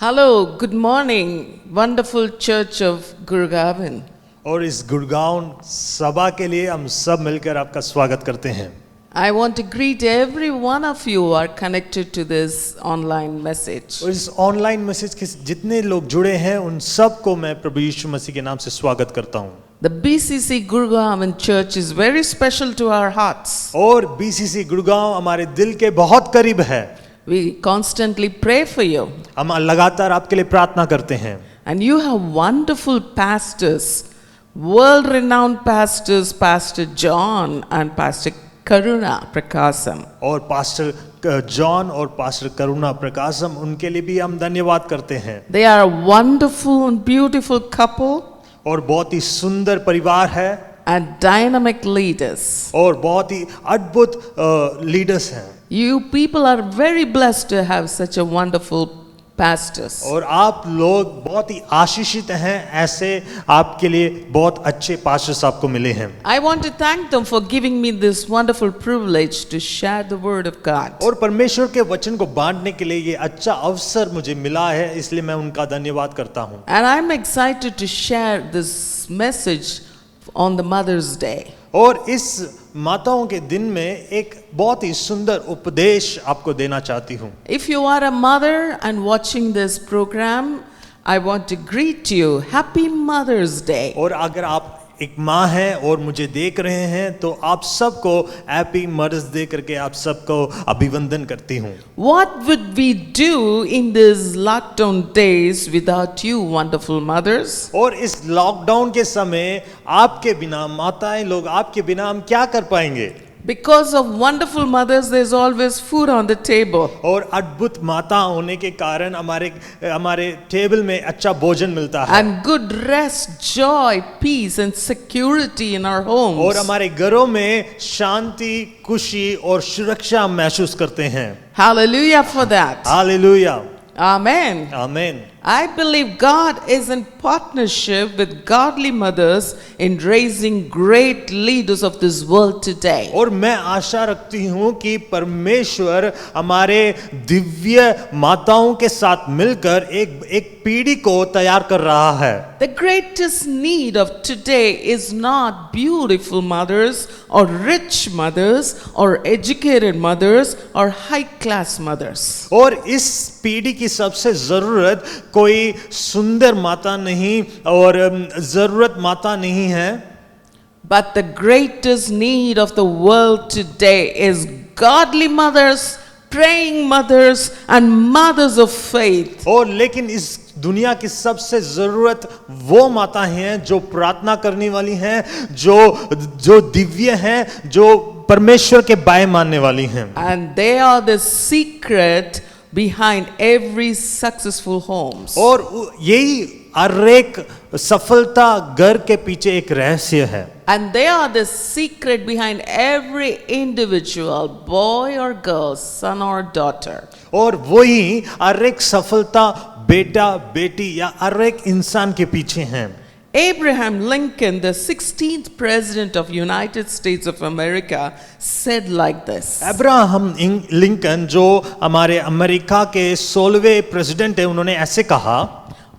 Hello, good morning, wonderful Church of Gurgaon. और इस गुड़गांव सभा के लिए हम सब मिलकर आपका स्वागत करते हैं। I want to greet every one of you who are connected to this online message. और इस ऑनलाइन मैसेज के जितने लोग जुड़े हैं उन सब को मैं प्रभु यीशु मसीह के नाम से स्वागत करता हूँ। The BCC Gurgaon Church is very special to our hearts. और BCC गुड़गांव हमारे दिल के बहुत करीब है। We constantly pray for you. हम लगातार आपके लिए प्रार्थना करते हैं। And you have wonderful pastors, world-renowned pastors, Pastor John and Pastor Karuna Prakasam. और पास्टर जॉन और पास्टर करुणा प्रकाशम, उनके लिए भी हम धन्यवाद करते हैं। They are a wonderful and beautiful couple और बहुत ही सुंदर परिवार है and dynamic leaders. और बहुत ही अद्भुत लीडर्स हैं। You people are very blessed to have such a wonderful pastors. और आप लोग बहुत ही आशीषित हैं, ऐसे आपके लिए बहुत अच्छे पास्टर्स आपको मिले हैं। I want to thank them for giving me this wonderful privilege to share the word of God. और परमेश्वर के वचन को बांटने के लिए ये अच्छा अवसर मुझे मिला है, इसलिए मैं उनका धन्यवाद करता हूँ। And I'm excited to share this message on the Mother's Day. और इस माताओं के दिन में एक बहुत ही सुंदर उपदेश आपको देना चाहती हूँ। If you are a mother and watching this program, I want to greet you. Happy Mother's Day. और अगर आप एक माँ हैं और मुझे देख रहे हैं तो आप सबको हैप्पी मदर्स डे करके आप सबको अभिवंदन करती हूँ। What would we do in these lockdown days without you, wonderful mothers? और इस लॉकडाउन के समय आपके बिना, माताएं लोग आपके बिना हम क्या कर पाएंगे? Because of wonderful mothers, there's always food on the table. और अद्भुत माता होने के कारण हमारे टेबल में अच्छा भोजन मिलता है। And good rest, joy, peace and security in our homes. और हमारे घरों में शांति, खुशी और सुरक्षा महसूस करते हैं। Hallelujah for that. Hallelujah, Amen. आमीन। I believe God is in partnership with godly mothers in raising great leaders of this world today. और मैं आशा रखती हूँ कि परमेश्वर हमारे दिव्य माताओं के साथ मिलकर एक पीढ़ी को तैयार कर रहा है। The greatest need of today is not beautiful mothers or rich mothers or educated mothers or high class mothers. और इस पीढ़ी की सबसे जरूरत कोई सुंदर माता नहीं और जरूरत माता नहीं है, But the greatest need of the world today is godly mothers, praying mothers and mothers of faith. और लेकिन इस दुनिया की सबसे जरूरत वो माता हैं जो प्रार्थना करने वाली हैं, जो दिव्य हैं, जो परमेश्वर के बाय मानने वाली हैं। And they are the secret behind every successful homes. और यही हर एक सफलता घर के पीछे एक रहस्य है। And they are the secret behind every individual, boy or girl, son or daughter. और वही हर एक सफलता बेटा बेटी या हर एक इंसान के पीछे हैं। Abraham Lincoln, the 16th president of United States of America, said like this. Abraham Lincoln जो हमारे अमेरिका के 16वें प्रेसिडेंट है, उन्होंने ऐसे कहा,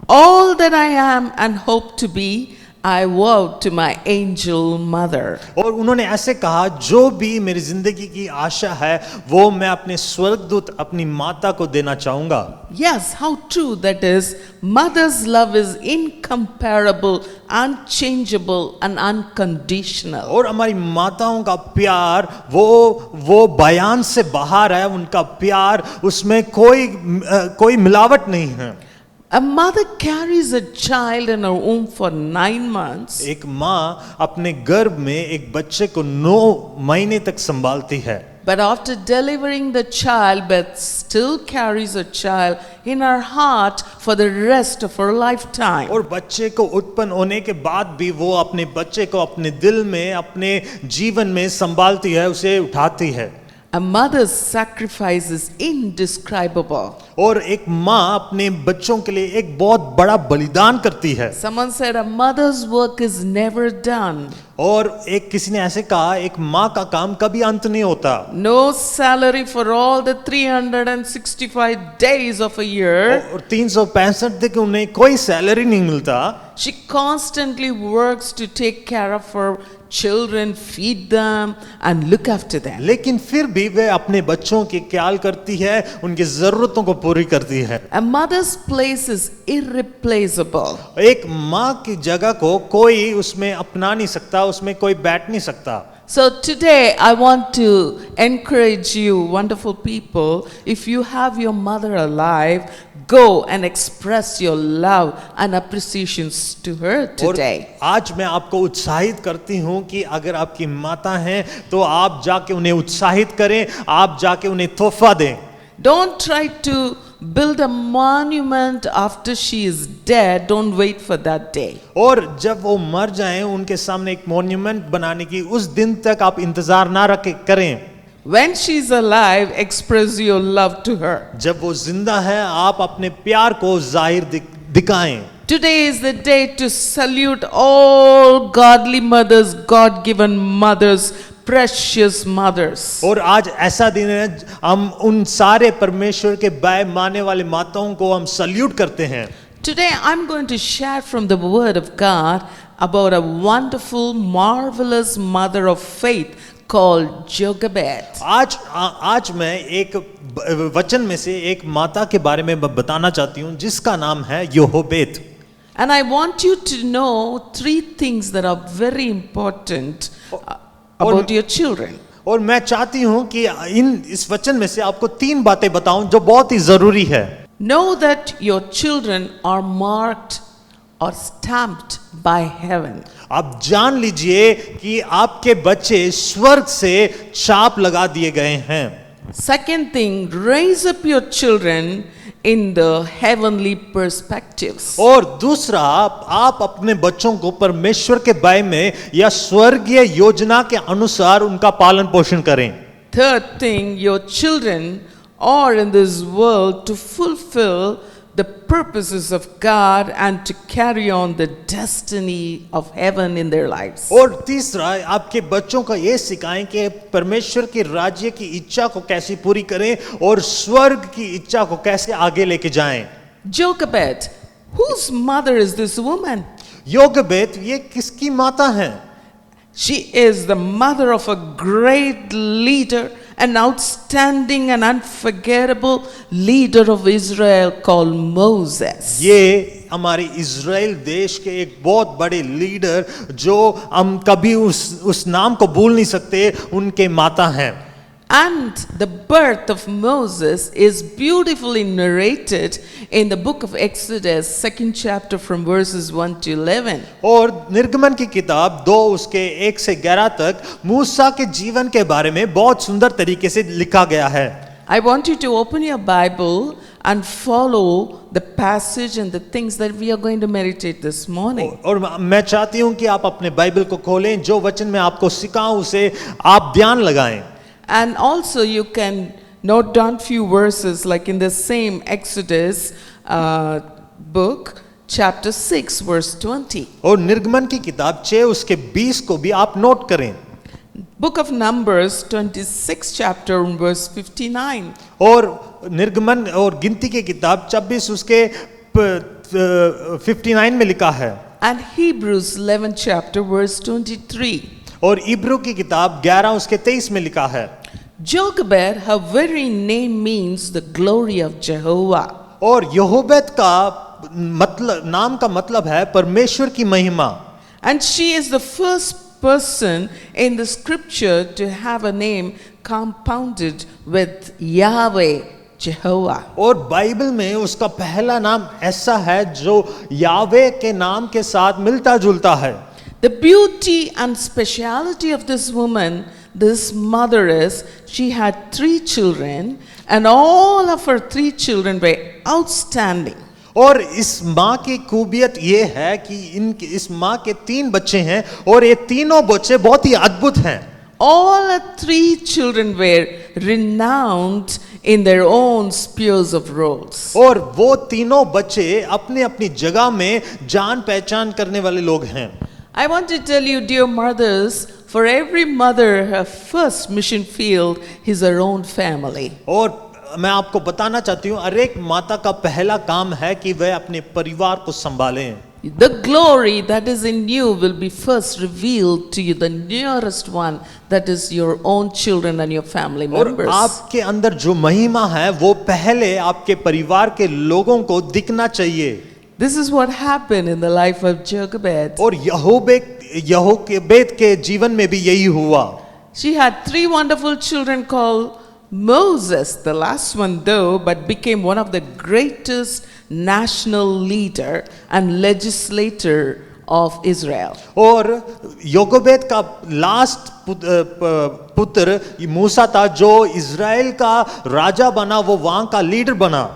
All that I am and hope to be, I vow to my angel mother. और उन्होंने ऐसे कहा, जो भी मेरी जिंदगी की आशा है वो मैं अपने स्वर्गदूत अपनी माता को देना चाहूंगा। Yes, how true that is. Mother's love is incomparable, unchangeable and unconditional. और हमारी माताओं का प्यार वो बयान से बाहर है, उनका प्यार उसमें कोई मिलावट नहीं है। A mother carries a child in her womb for 9 months. एक माँ अपने गर्भ में एक बच्चे को 9 महीने तक संभालती है। But after delivering the child, Beth still carries a child in her heart for the rest of her lifetime. और बच्चे को उत्पन्न होने के बाद भी वो अपने बच्चे को अपने दिल में, अपने जीवन में संभालती है, उसे उठाती है। A mother's sacrifice is indescribable. और एक माँ अपने बच्चों के लिए एक बहुत बड़ा बलिदान करती है। Someone said a mother's work is never done. और एक किसी ने ऐसे कहा, एक माँ का काम कभी अंत नहीं होता। No salary for all the 365 days of a year. और 365 दिन उन्हें कोई सैलरी नहीं मिलता। She constantly works to take care of her children, feed them and look after them. लेकिन फिर भी वे अपने बच्चों की ख्याल करती है, उनकी जरूरतों को पूरी करती है। A mother's place is irreplaceable. एक माँ की जगह को कोई उसमें अपना नहीं सकता, उसमें कोई बैठ नहीं सकता। So today I want to encourage you, wonderful people, if you have your mother alive, go and express your love and appreciations to her और today. आज मैं आपको उत्साहित करती हूँ कि अगर आपकी माता हैं तो आप जाके उन्हें उत्साहित करें, आप जाके उन्हें तोहफा दें। Don't try to build a monument after she is dead. Don't wait for that day. और जब वो मर जाएं उनके सामने एक मॉन्यूमेंट बनाने की उस दिन तक आप इंतजार ना रखें करें। When she's alive, express your love to her. जब वो जिंदा है आप अपने प्यार को जाहिर दिखाएं। Today is the day to salute all godly mothers, God-given mothers, precious mothers. और आज ऐसा दिन है हम उन सारे परमेश्वर के बाय मानने वाले माताओं को हम सल्यूट करते हैं। Today I'm going to share from the word of God about a wonderful, marvelous mother of faith called Jochebed. आज मैं एक वचन में से एक माता के बारे में बताना चाहती हूँ जिसका नाम है योहेबेद। And I want you to know three things that are very important about your children. और मैं चाहती हूँ कि इस वचन में से आपको 3 बातें बताऊं जो बहुत ही जरूरी है। Know that your children are marked or stamped by heaven. आप जान लीजिए कि आपके बच्चे स्वर्ग से छाप लगा दिए गए हैं। Second thing, raise up your children in the heavenly perspectives. और दूसरा, आप अपने बच्चों को परमेश्वर के बारे में या स्वर्गीय योजना के अनुसार उनका पालन पोषण करें। Third thing, your children are in this world to fulfill the purposes of God and to carry on the destiny of heaven in their lives. और तीसरा, आपके बच्चों को ये सिखाएं कि परमेश्वर के राज्य की इच्छा को कैसे पूरी करें और स्वर्ग की इच्छा को कैसे आगे लेके जाएं। Jochebed, whose mother is this woman? योगेबेद ये किसकी माता है? She is the mother of a great leader, an outstanding and unforgettable leader of Israel called Moses. ये हमारे इज़राइल देश के एक बहुत बड़े लीडर जो हम कभी उस नाम को भूल नहीं सकते, उनके माता हैं। And the birth of Moses is beautifully narrated in the book of Exodus, 2nd chapter from verses 1 to 11. और निर्गमन की किताब 2 उसके 1 से 11 तक मूसा के जीवन के बारे में बहुत सुंदर तरीके से लिखा गया है। I want you to open your Bible and follow the passage and the things that we are going to meditate this morning. और मैं चाहती हूँ कि आप अपने बाइबल को खोलें, जो वचन मैं आपको सिखाऊं उसे आप ध्यान लगाएं। And also you can note down few verses like in the same Exodus book, chapter 6, verse 20. और निर्गमन की किताब 6 उसके 20 को भी आप नोट करें। Book of Numbers, 26 chapter, verse 59. और निर्गमन और गिनती की किताब 26 उसके 59 में लिखा है। And Hebrews 11 chapter, verse 23. और इब्रू की किताब 11 उसके 23 में लिखा है। Jochebed, her very name means the glory of Jehovah. और योहेबेद का मतलब, नाम का मतलब है परमेश्वर की महिमा। And she is the first person in the scripture to have a name compounded with Yahweh, Jehovah. और बाइबल में उसका पहला नाम ऐसा है जो यावे के नाम के साथ मिलता जुलता है। The beauty and speciality of this woman, this mother, is she had 3 children and all of her 3 children were outstanding. और इस माँ की खूबियत ये है कि इस माँ के 3 बच्चे हैं और ये तीनों बच्चे बहुत ही अद्भुत हैं। all her three children were renowned in their own spheres of roles. और वो तीनों बच्चे अपनी अपनी जगह में जान पहचान करने वाले लोग हैं। I want to tell you, dear mothers, for every mother, her first mission field is her own family. और मैं आपको बताना चाहती हूँ, हर एक माता का पहला काम है कि वह अपने परिवार को संभालें। The glory that is in you will be first revealed to you, the nearest one, that is your own children and your family और members. आपके अंदर जो महिमा है वो पहले आपके परिवार के लोगों को दिखना चाहिए। This is what happened in the life of Jochebed. और यहोकेबेद के जीवन में भी यही हुआ। She had three wonderful children called Moses, the last one though, but became one of the greatest national leader and legislator of Israel. और योगोबेद का last पुत्र मूसा था जो इज़राइल का राजा बना, वो वहां का लीडर बना।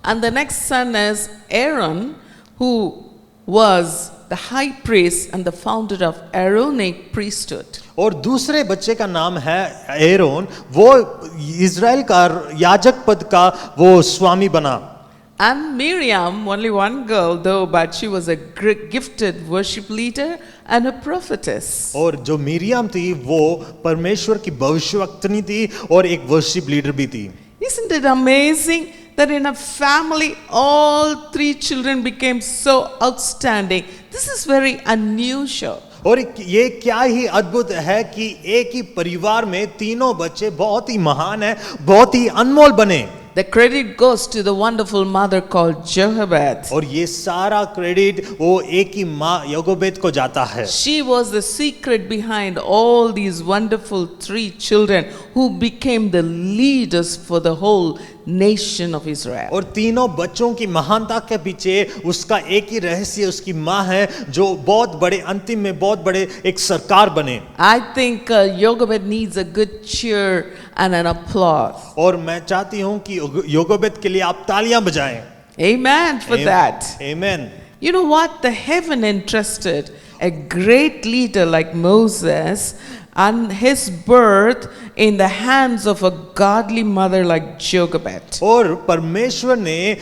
And the next son is Aaron, who was the high priest and the founder of Aaronic priesthood. और दूसरे बच्चे का नाम है एरोन, वो इज़राइल का याजक पद का वो स्वामी बना। And Miriam, only one girl though, but she was a gifted worship leader and a prophetess. और जो मिरियम थी वो परमेश्वर की भविष्यवक्तनी थी और एक वर्शिप लीडर भी थी। Isn't it amazing that in a family all three children became so outstanding? This is very unusual. और ये क्या ही अद्भुत है कि एक ही परिवार में तीनों बच्चे बहुत ही महान हैं, बहुत ही अनमोल बने। The credit goes to the wonderful mother called Jochebed. और ये सारा क्रेडिट वो एक ही माँ योगोबेद को जाता है। She was the secret behind all these wonderful three children who became the leaders for the whole nation of Israel. और तीनों बच्चों की महानता के पीछे उसका एक ही रहस्य, उसकी माँ है जो बहुत बड़े अंतिम में बहुत बड़े एक सरकार बने। I think Jochebed needs a good cheer and an applause. और मैं चाहती हूँ कि योगोबेद के लिए आप तालियां बजाएं। Amen for that. Amen. You know what? The heaven entrusted a great leader like Moses and his birth in the hands of a godly mother like Jochebed. और परमेश्वर ने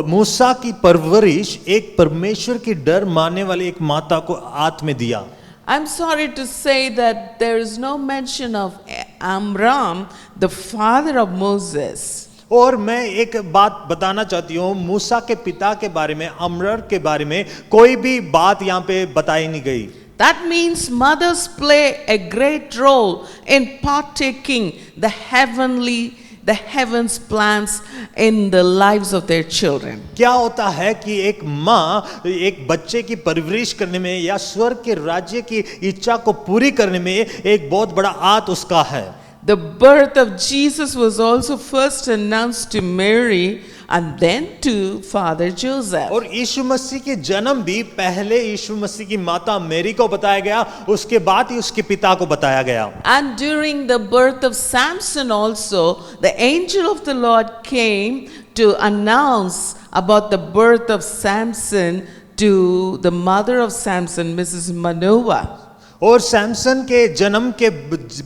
मूसा की परवरिश एक परमेश्वर की डर मानने वाली एक माता को हाथ में दिया। I'm sorry to say that there is no mention of Amram, the father of Moses. और मैं एक बात बताना चाहती हूँ, मूसा के पिता के बारे में, अमरर के बारे में कोई भी बात यहाँ पे बताई नहीं गई। That means mothers play a great role in partaking the heaven's plans in the lives of their children. क्या होता है कि एक माँ एक बच्चे की परवरिश करने में या स्वर्ग के राज्य की इच्छा को पूरी करने में एक बहुत बड़ा हाथ उसका है। The birth of Jesus was also first announced to Mary and then to Father Joseph. और यीशु मसीह के जन्म भी पहले यीशु मसीह की माता मैरी को बताया गया, उसके बाद ही उसके पिता को बताया गया। And during the birth of Samson also, the angel of the Lord came to announce about the birth of Samson to the mother of Samson, Mrs. Manoah. और सैमसन के जन्म के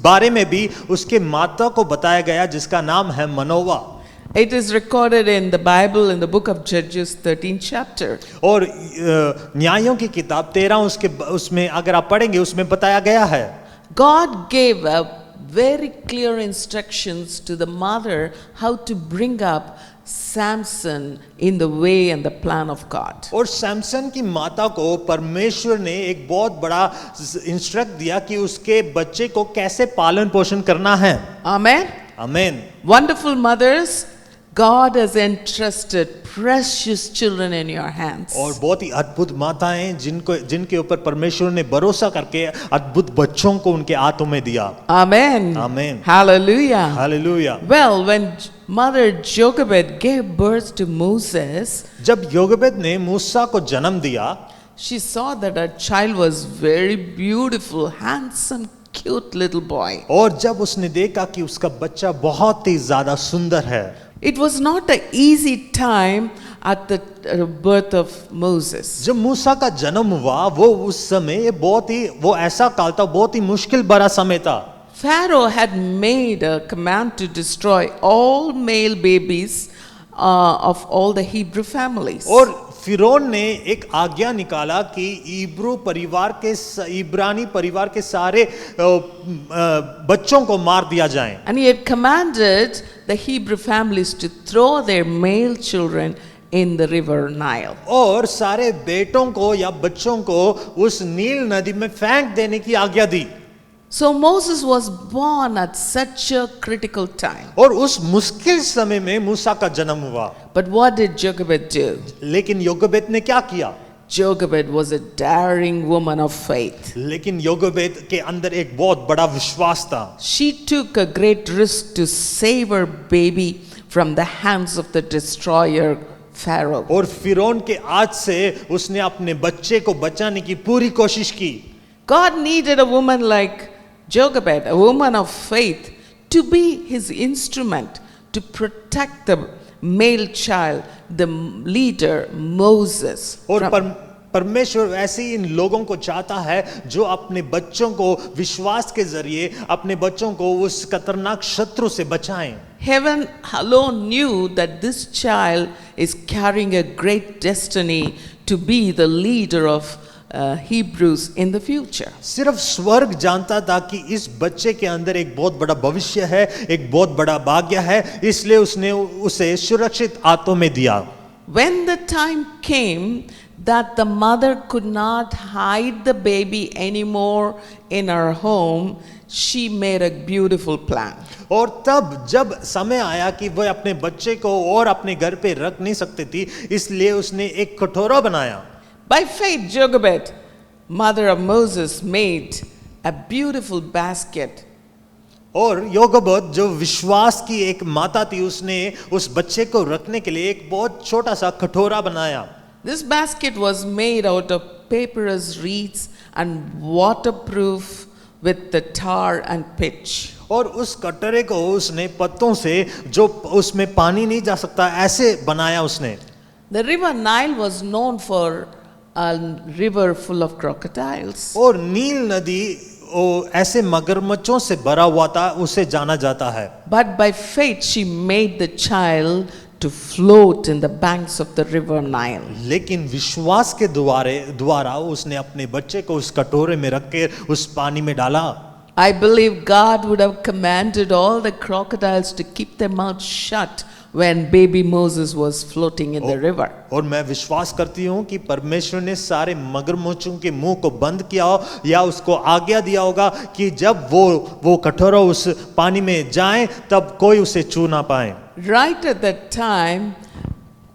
बारे में भी उसके माता को बताया गया जिसका नाम है मनोवा। It is recorded in the Bible in the book of Judges 13th chapter. और न्यायों की किताब 13 उसमें अगर आप पढ़ेंगे उसमें बताया गया है। God gave a very clear instructions to the mother how to bring up Samson in the way and the plan of God. और सैमसन की माता को परमेश्वर ने एक बहुत बड़ा इंस्ट्रक्ट दिया कि उसके बच्चे को कैसे पालन पोषण करना है। Amen. आमीन। Wonderful mothers, God has entrusted precious children in your hands. और बहुत ही अद्भुत माताएं जिनके ऊपर परमेश्वर ने भरोसा करके अद्भुत बच्चों को उनके हाथों में दिया। Amen. Amen. Hallelujah. Hallelujah. Well, when Mother Jochebed gave birth to Moses, जब योगेबेद ने मूसा को जन्म दिया, she saw that her child was very beautiful, handsome, cute little boy. और जब उसने देखा कि उसका बच्चा बहुत ही ज्यादा सुंदर है, It was not an easy time at the birth of Moses. जब मूसा का जन्म हुआ वो उस समय ये बहुत ही वो ऐसा काल था, बहुत ही मुश्किल भरा समय था। Pharaoh had made a command to destroy all male babies of all the Hebrew families. और फिरौन ने एक आज्ञा निकाला कि इब्रानी परिवार के सारे बच्चों को मार दिया जाए। And he had commanded the Hebrew families to throw their male children in the river Nile. और सारे बेटों को या बच्चों को उस नील नदी में फेंक देने की आज्ञा दी। So Moses was born at such a critical time. और उस मुश्किल समय में मूसा का जन्म हुआ। But what did Jochebed do? लेकिन योगेबेद ने क्या किया? Jochebed was a daring woman of faith. लेकिन योगेबेद के अंदर एक बहुत बड़ा विश्वास था। She took a great risk to save her baby from the hands of the destroyer Pharaoh. और फिरौन के हाथ से उसने अपने बच्चे को बचाने की पूरी कोशिश की। God needed a woman like Jochebed, a woman of faith, to be his instrument to protect the male child, the leader Moses. और परमेश्वर ऐसे ही इन लोगों को चाहता है जो अपने बच्चों को विश्वास के जरिए अपने बच्चों को उस खतरनाक शत्रु से बचाएं। Heaven alone knew that this child is carrying a great destiny to be the leader of Hebrews in the future. सिर्फ स्वर्ग जानता था कि इस बच्चे के अंदर एक बहुत बड़ा भविष्य है, एक बहुत बड़ा भाग्य है, इसलिए उसने उसे सुरक्षित हाथों में दिया। When the time came that the mother could not hide the baby anymore in her home, she made a beautiful plan. और तब जब समय आया कि वह अपने बच्चे को और अपने घर पे रख नहीं सकती थी, इसलिए उसने एक कटोरा बनाया। By faith, Jochebed, mother of Moses, made a beautiful basket. और योगेबेद जो विश्वास की एक माता थी, उसने उस बच्चे को रखने के लिए एक बहुत छोटा सा कटोरा बनाया। This basket was made out of papyrus reeds and waterproof with the tar and pitch. और उस कटोरे को उसने पत्तों से जो उसमें पानी नहीं जा सकता ऐसे बनाया उसने। The river Nile was known for a river full of crocodiles. और नील नदी ऐसे मगरमच्छों से भरा हुआ था, उसे जाना जाता है। But by faith she made the child to float in the banks of the river Nile. लेकिन विश्वास के द्वारा उसने अपने बच्चे को उस कटोरे में रख के उस पानी में डाला। I believe God would have commanded all the crocodiles to keep their mouths shut when baby Moses was floating in the river. और मैं विश्वास करती हूँ कि परमेश्वर ने सारे मगरमच्छों के मुंह को बंद किया हो या उसको आज्ञा दिया होगा कि जब वो कटोरा उस पानी में जाए तब कोई उसे छू ना पाए। Right at that time,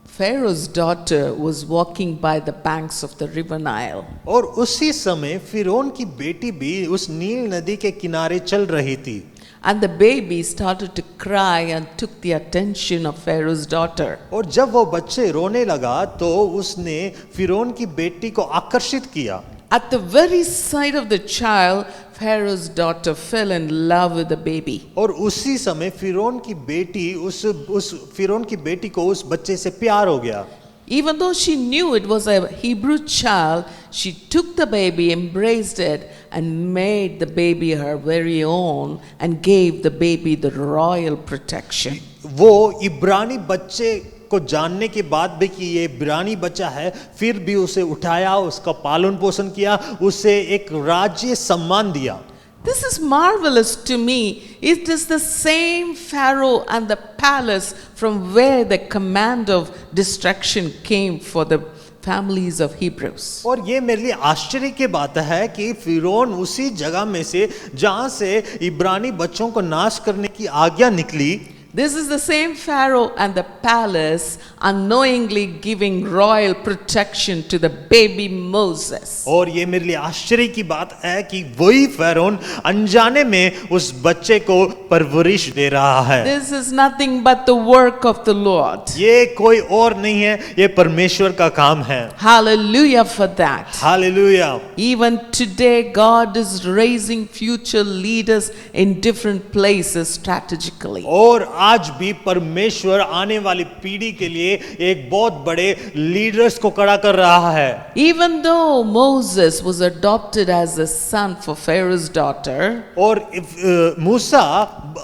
Pharaoh's daughter was walking by the banks of the river Nile. और उसी समय फिरौन की बेटी भी उस नील नदी के किनारे चल रही थी। And the baby started to cry and took the attention of Pharaoh's daughter. और जब वो बच्चे रोने लगा तो उसने फिरौन की बेटी को आकर्षित किया। At the very sight of the child, Pharaoh's daughter fell in love with the baby. और उसी समय फिरौन की बेटी उस फिरौन की बेटी को उस बच्चे से प्यार हो गया। Even though she knew it was a Hebrew child, she took the baby, embraced it, and made the baby her very own and gave the baby the royal protection. वो इब्रानी बच्चे को जानने के बाद भी कि ये इब्रानी बच्चा है, फिर भी उसे उठाया, उसका पालन पोषण किया, उसे एक राज्य सम्मान दिया। This is marvelous to me. It is the same Pharaoh and the palace from where the command of destruction came for the families of Hebrews. और ये मेरे लिए आश्चर्य की बात है कि फिरौन उसी जगह में से जहां से इब्रानी बच्चों को नाश करने की आज्ञा निकली, This is the same Pharaoh and the palace unknowingly giving royal protection to the baby Moses. और ये मेरे लिए आश्चर्य की बात है कि वही फिरौन अनजाने में उस बच्चे को परवरिश दे रहा है। This is nothing but the work of the Lord. ये कोई और नहीं है, ये परमेश्वर का काम है। Hallelujah for that. Hallelujah. Even today, God is raising future leaders in different places strategically. और आज भी परमेश्वर आने वाली पीढ़ी के लिए एक बहुत बड़े लीडर्स को खड़ा कर रहा है। Even though Moses was adopted as a son for Pharaoh's daughter, और मूसा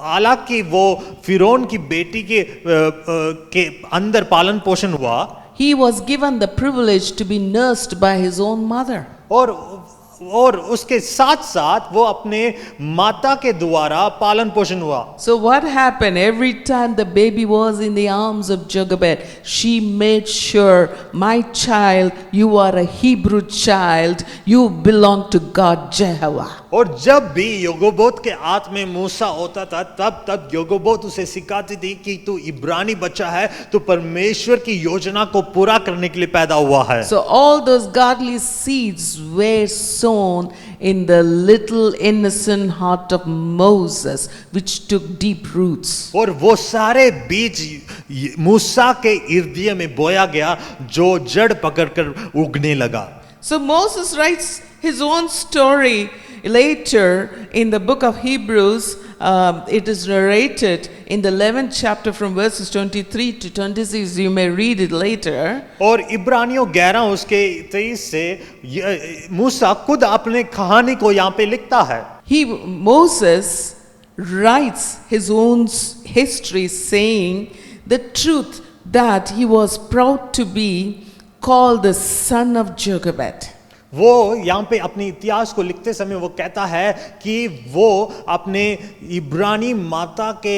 हालांकि वो फिरौन की बेटी के अंदर पालन पोषण हुआ, he was given the privilege to be nursed by his own mother. और उसके साथ साथ वो अपने माता के द्वारा पालन पोषण हुआ। So what happened every time the baby was in the arms of Jochebed? She made sure, my child, you are a Hebrew child, you belong to God Jehovah. और जब भी योगोबोत के हाथ में मूसा होता था, तब योगोबोत उसे सिखाती थी कि तू इब्रानी बच्चा है, तू परमेश्वर की योजना को पूरा करने के लिए पैदा हुआ है। So all those godly seeds were sown in the little innocent heart of Moses, which took deep roots. और वो सारे बीज मूसा के हृदय में बोया गया जो जड़ पकड़कर उगने लगा। So Moses writes his own story later in the book of Hebrews. It is narrated in the 11th chapter from verses 23 to 26. You may read it later. और इब्रानियों 11 उसके 23 से मूसा खुद अपने कहानी को यहाँ पे लिखता है। Moses writes his own history, saying the truth that he was proud to be called the son of Jochebed. वो यहाँ पे अपने इतिहास को लिखते समय वो कहता है कि वो अपने इब्रानी माता के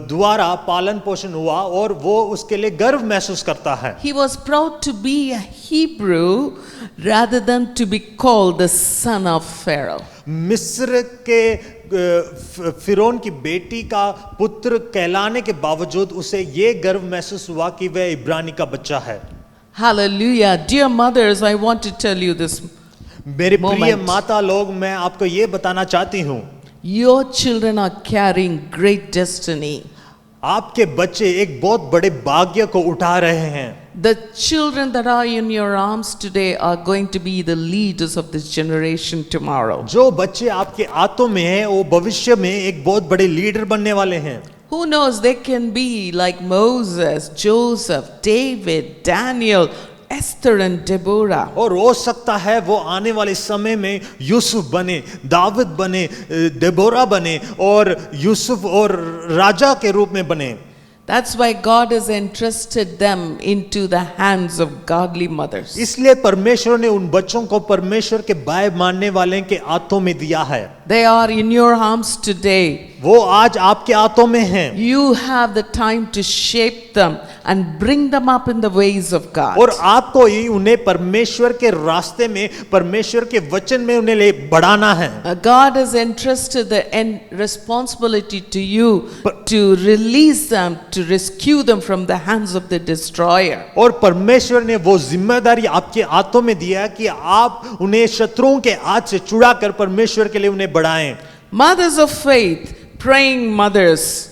द्वारा पालन पोषण हुआ और वो उसके लिए गर्व महसूस करता है। He was proud to be a Hebrew rather than to be called the son of Pharaoh. मिस्र के फिरौन की बेटी का पुत्र कहलाने के बावजूद उसे ये गर्व महसूस हुआ कि वह इब्रानी का बच्चा है। Hallelujah. Dear mothers, I want to tell you this मेरे प्रिय moment. माता लोग, मैं आपको ये बताना चाहती हूँ, Your children are carrying great destiny. आपके बच्चे एक बहुत बड़े भाग्य को उठा रहे हैं। The children that are in your arms today are going to be the leaders of this generation tomorrow. जो बच्चे आपके हाथों में हैं वो भविष्य में एक बहुत बड़े लीडर बनने वाले हैं। Who knows, they can be like Moses, Joseph, David, Daniel, Esther and Deborah. और हो सकता है वो आने वाले समय में यूसुफ बने, दाऊद बने, डेबोरा बने और यूसुफ और राजा के रूप में बने। That's why God has entrusted them into the hands of godly mothers. इसलिए परमेश्वर ने उन बच्चों को परमेश्वर के बाय मानने वाले के हाथों में दिया है। They are in your arms today. वो आज आपके हाथों में हैं। You have the time to shape them and bring them up in the ways of God. और आपको ही उन्हें परमेश्वर के रास्ते में, परमेश्वर के वचन में उन्हें ले बढ़ाना है। God has entrusted the responsibility to you to release them, to rescue them from the hands of the destroyer. और परमेश्वर ने वो जिम्मेदारी आपके हाथों में दिया है कि आप उन्हें शत्रुओं के हाथ से छुड़ाकर परमेश्वर के लिए उन्हें बढ़ाएं। Mothers of faith, praying mothers,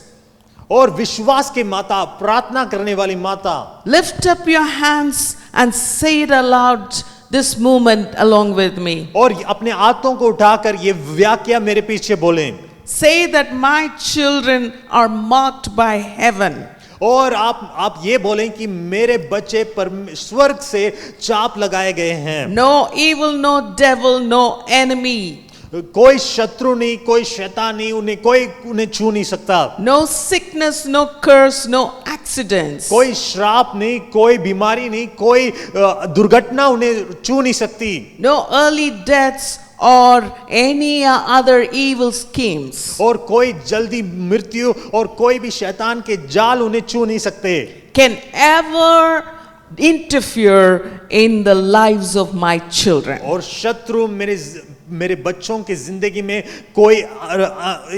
और विश्वास की माता, प्रार्थना करने वाली माता, lift up your hands and say it aloud this moment along with me. और अपने हाथों को उठाकर ये वाक्य मेरे पीछे बोलें। Say that my children are marked by heaven. और आप ये बोलें कि मेरे बच्चे स्वर्ग से चाप लगाए गए हैं। No evil, no devil, no enemy. कोई शत्रु नहीं, कोई शैतान नहीं, उन्हें छू नहीं सकता। No sickness, no curse, no accidents. कोई श्राप नहीं, कोई बीमारी नहीं, कोई दुर्घटना उन्हें छू नहीं सकती। No early deaths or any other evil schemes और कोई जल्दी मृत्यु और कोई भी शैतान के जाल उन्हें छू नहीं सकते। can ever interfere in the lives of my children. और शत्रु मेरे बच्चों की जिंदगी में कोई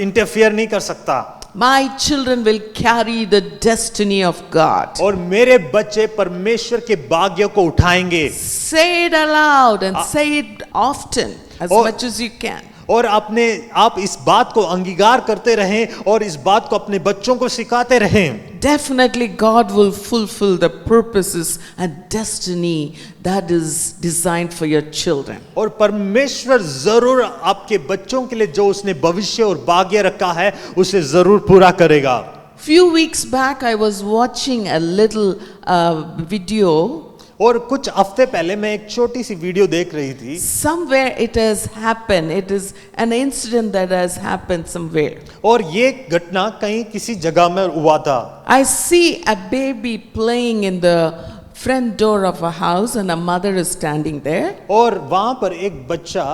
इंटरफियर नहीं कर सकता। My children will carry the destiny of God. और मेरे बच्चे परमेश्वर के भाग्य को उठाएंगे। Say it aloud and say it often, as much as you can. और आप इस बात को अंगीकार करते रहें और इस बात को अपने बच्चों को सिखाते रहें। Definitely God will fulfill the purposes and destiny that is designed for your children. और परमेश्वर जरूर आपके बच्चों के लिए जो उसने भविष्य और भाग्य रखा है उसे जरूर पूरा करेगा। Few weeks back, I was watching a little video. और कुछ हफ्ते पहले मैं एक छोटी सी वीडियो देख रही थी. Somewhere it has happened. It is an incident that has happened somewhere. और ये घटना कहीं किसी जगह में हुआ था. I see a baby playing in the front door of a house and a mother is standing there. और वहां पर एक बच्चा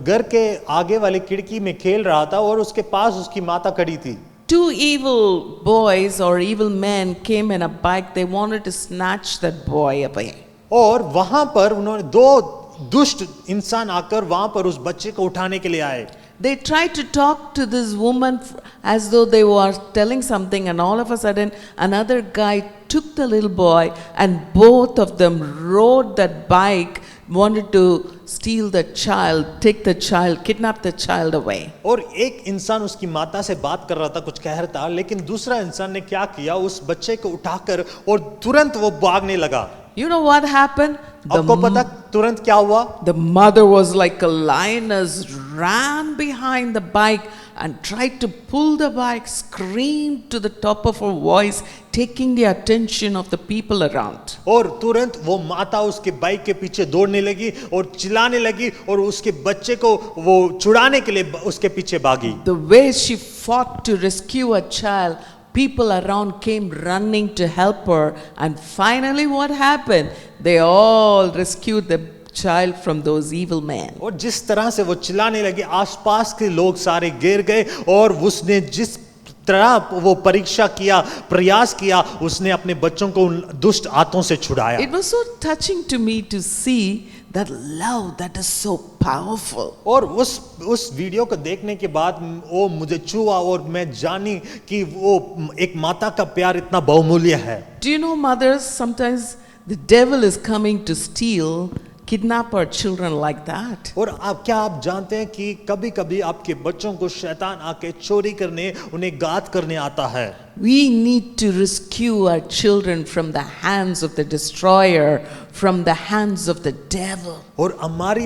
घर के आगे वाली खिड़की में खेल रहा था और उसके पास उसकी माता खड़ी थी. Two evil boys or evil men came in a bike. They wanted to snatch that boy away. और वहां पर उन्होंने दो दुष्ट इंसान आकर वहां पर उस बच्चे को उठाने के लिए आए. They tried to talk to this woman as though they were telling something, and all of a sudden, another guy took the little boy, and both of them rode that bike, wanted to steal the child, take the child, kidnap the child away. और एक इंसान उसकी माता से बात कर रहा था, कुछ कह रहा था, लेकिन दूसरा इंसान ने क्या किया, उस बच्चे को उठाकर और तुरंत वो भागने लगा. You know what happened? आपको पता तुरंत क्या हुआ? The mother was like a lioness, ran behind the bike and tried to pull the bike, screamed to the top of her voice, taking the attention of the people around. और तुरंत वो माता उसके बाइक के पीछे दौड़ने लगी और चिल्लाने लगी और उसके बच्चे को वो छुड़ाने के लिए उसके पीछे भागी. The way she fought to rescue a child, people around came running to help her, and finally what happened? They all rescued the child from those evil men. और जिस तरह से वो चिल्लाने लगी, आसपास के लोग सारे गिर गए और उसने जिस तरह वो परीक्षा किया, प्रयास किया, उसने अपने बच्चों को उन दुष्ट आत्माओं से छुड़ाया. It was so touching to me to see that love that is so powerful. और उस वीडियो को देखने के बाद वो मुझे छुआ और मैं जानी कि वो एक माता का प्यार इतना बहुमूल्य है. Do you know, mothers, sometimes the devil is coming to steal, kidnap our children like that. और क्या आप जानते हैं कि कभी-कभी आपके बच्चों को शैतान आके चोरी करने, उन्हें घात करने आता है. We need to rescue our children from the hands of the destroyer, from the hands of the devil. और हमारी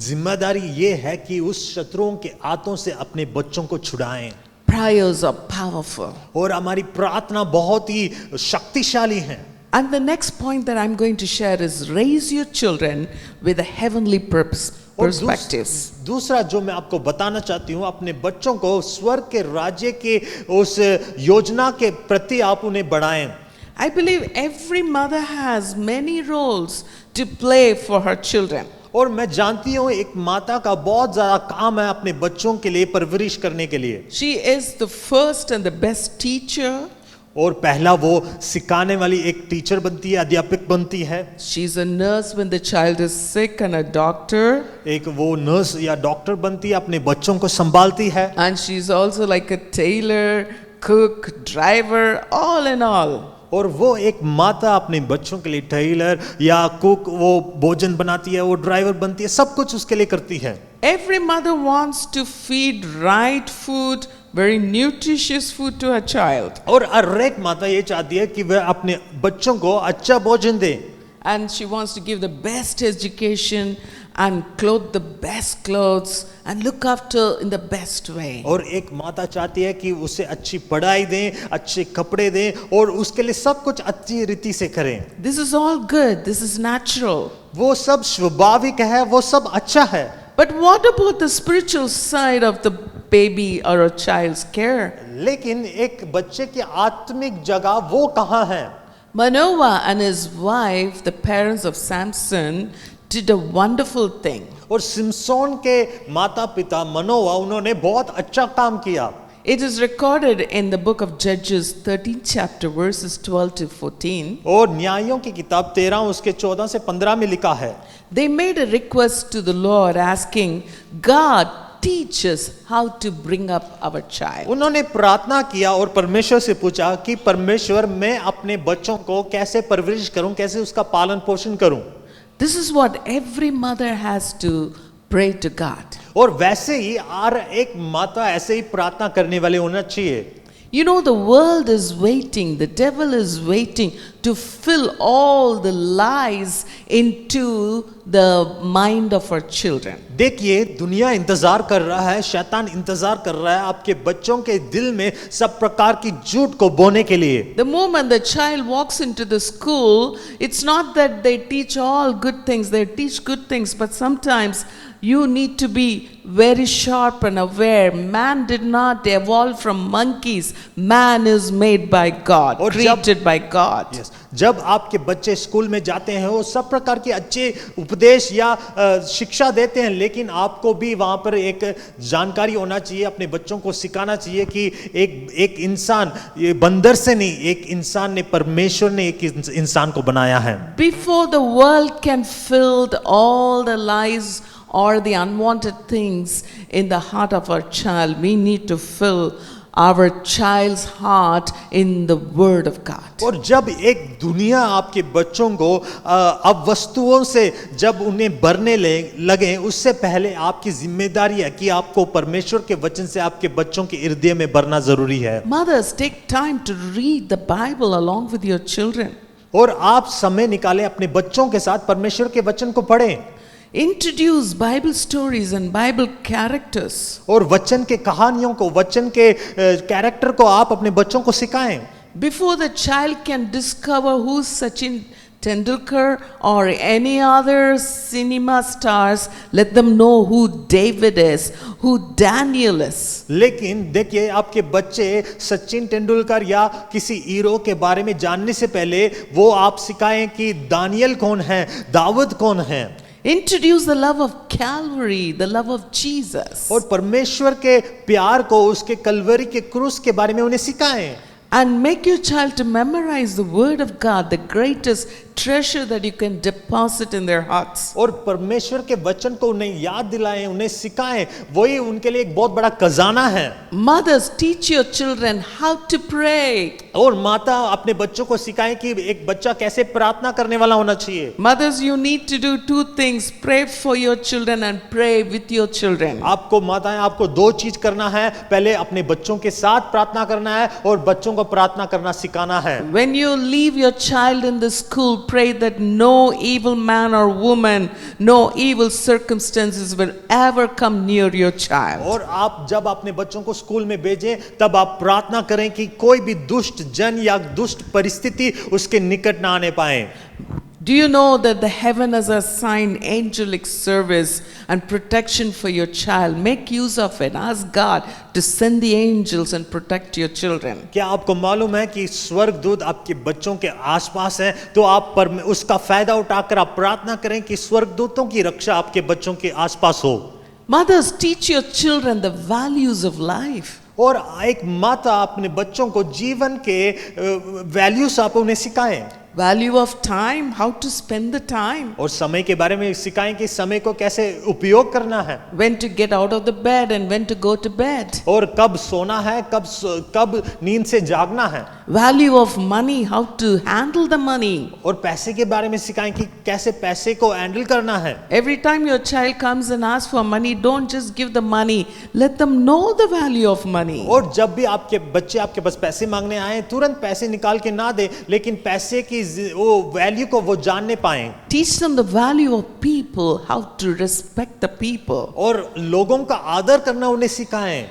जिम्मेदारी ये है कि उस शत्रुओं के हाथों से अपने बच्चों को छुड़ाएं. Prayers are powerful. और हमारी प्रार्थना बहुत ही शक्तिशाली है. And the next point that I'm going to share is raise your children with a heavenly और perspectives. दूसरा जो मैं आपको बताना चाहती हूँ, अपने बच्चों को स्वर्ग के राज्य के उस योजना के प्रति आप उन्हें बढ़ाएं. I believe every mother has many roles to play for her children. और मैं जानती हूँ एक माता का बहुत ज्यादा काम है अपने बच्चों के लिए परवरिश करने के लिए. She is the first and the best teacher. और पहला वो सिखाने वाली एक टीचर बनती है, अध्यापक बनती है. She's a nurse when the child is sick and a doctor. एक वो नर्स या डॉक्टर बनती है, अपने बच्चों को संभालती है. And she's also like a tailor, cook, driver, all in all. और वो एक माता अपने बच्चों के लिए टेलर या कुक, वो भोजन बनाती है, वो ड्राइवर बनती है, सब कुछ उसके लिए करती है. Every mother wants to feed right food, very nutritious food to her child. और हर एक माता ये चाहती है कि वह अपने बच्चों को अच्छा भोजन दे. And she wants to give the best education and clothe the best clothes and look after in the best way. और एक माता चाहती है कि उसे अच्छी पढ़ाई दें, अच्छे कपड़े दें और उसके लिए सब कुछ अच्छी रीति से करें. This is all good. This is natural. वो सब स्वाभाविक है, वो सब अच्छा है. But what about the spiritual side of the baby or a child's care? लेकिन एक बच्चे की आत्मिक जगह वो कहाँ है? Manoah and his wife, the parents of Samson, did a wonderful thing. और सिमसोन के माता पिता मनोवा, उन्होंने बहुत अच्छा काम किया. It is recorded in the book of Judges 13th chapter verses 12 to 14. और न्यायों की किताब 13 उसके 14 से 15 में लिखा है. They made a request to the Lord asking, God, teach us how to bring up our child. उन्होंने प्रार्थना किया और परमेश्वर से पूछा कि परमेश्वर मैं अपने बच्चों को कैसे परवरिश करूं, कैसे उसका पालन पोषण करूं. This is what every mother has to pray to God. और वैसे ही हर एक माता ऐसे ही प्रार्थना करने वाले होना चाहिए. You know, the world is waiting, the devil is waiting to fill all the lies into the mind of our children. देखिए दुनिया इंतजार कर रहा है, शैतान इंतजार कर रहा है आपके बच्चों के दिल में सब प्रकार की झूठ को बोने के लिए। The moment the child walks into the school, it's not that they teach all good things, they teach good things, but sometimes you need to be very sharp and aware. Man did not evolve from monkeys. Man is made by God, और created by God. Yes. जब आपके बच्चे school में जाते हैं वो सब प्रकार के अच्छे उपदेश या शिक्षा देते हैं, लेकिन आपको भी वहां पर एक जानकारी होना चाहिए, अपने बच्चों को सिखाना चाहिए कि एक इंसान ये बंदर से नहीं, एक इंसान ने, परमेश्वर ने एक इंसान को बनाया है। Before the world can fill all the lies or the unwanted things in the heart of our child, we need to fill our child's heart in the word of God. और जब एक दुनिया आपके बच्चों को अब वस्तुओं से जब उन्हें भरने लगे, उससे पहले आपकी जिम्मेदारी है कि आपको परमेश्वर के वचन से आपके बच्चों के हृदय में भरना जरूरी है। Mothers, take time to read the Bible along with your children. और आप समय निकालें अपने बच्चों के साथ परमेश्वर के वचन को पढ़ें। Introduce Bible stories and Bible characters. और वचन के कहानियों को, वचन के कैरेक्टर को आप अपने बच्चों को सिखाएं। Before the child can discover who's Sachin Tendulkar or any other cinema stars, let them know who David is, who Daniel is. लेकिन देखिए आपके बच्चे सचिन तेंदुलकर या किसी हीरो के बारे में जानने से पहले वो आप सिखाएं कि दानियल कौन है, दाऊद कौन है। Introduce the love of Calvary, the love of Jesus. और परमेश्वर के प्यार को, उसके कलवरी के क्रूस के बारे में उन्हें सिखाएं। And make your child to memorize the word of God, the greatest treasure that you can deposit in their hearts. और परमेश्वर के वचन को उन्हें याद दिलाएं, उन्हें सिखाएं, वही उनके लिए एक बहुत बड़ा खजाना है। Mothers, teach your children how to pray. और माता अपने बच्चों को सिखाएं कि एक बच्चा कैसे प्रार्थना करने वाला होना चाहिए। Mothers, you need to do two things: pray for your children and pray with your children. आपको माताएं, आपको दो चीज करना है, पहले अपने बच्चों के साथ प्रार्थना करना है और बच्चों को प्रार्थना करना सिखाना है। When you leave your child in the school, pray that no evil man or woman, no evil circumstances will ever come near your child. और आप जब अपने बच्चों को स्कूल में भेजें तब आप प्रार्थना करें कि कोई भी दुष्ट जन या दुष्ट परिस्थिति उसके निकट ना आने पाए। Do you know that the heaven has assigned angelic service and protection for your child? Make use of it. Ask God to send the angels and protect your children. क्या आपको मालूम है कि स्वर्गदूत आपके बच्चों के आसपास हैं? तो आप उसका फायदा उठाकर आप प्रार्थना करें कि स्वर्गदूतों की रक्षा आपके बच्चों के आसपास हो। Mothers, teach your children the values of life. और एक माता अपने बच्चों को जीवन के वैल्यूज आप उन्हें सिखाएं। Value of time, how to spend the time. और समय के बारे में सिखाएं कि समय को कैसे उपयोग करना है। When to get out of the bed and when to go to bed. और कब सोना है, कब नींद से जागना है। Value of money, how to handle the money. और पैसे के बारे में सिखाएं कि कैसे पैसे को हैंडल करना है। Every time your child comes and asks for money, don't just give the money. Let them know the value of money. और जब भी आपके बच्चे आपके पास पैसे मांगने आए, तुरंत पैसे निकाल के ना दे, लेकिन पैसे की वो वैल्यू को वो जानने पाएं। Teach them the value of people, how to respect the people. और लोगों का आदर करना उन्हें सिखाएं।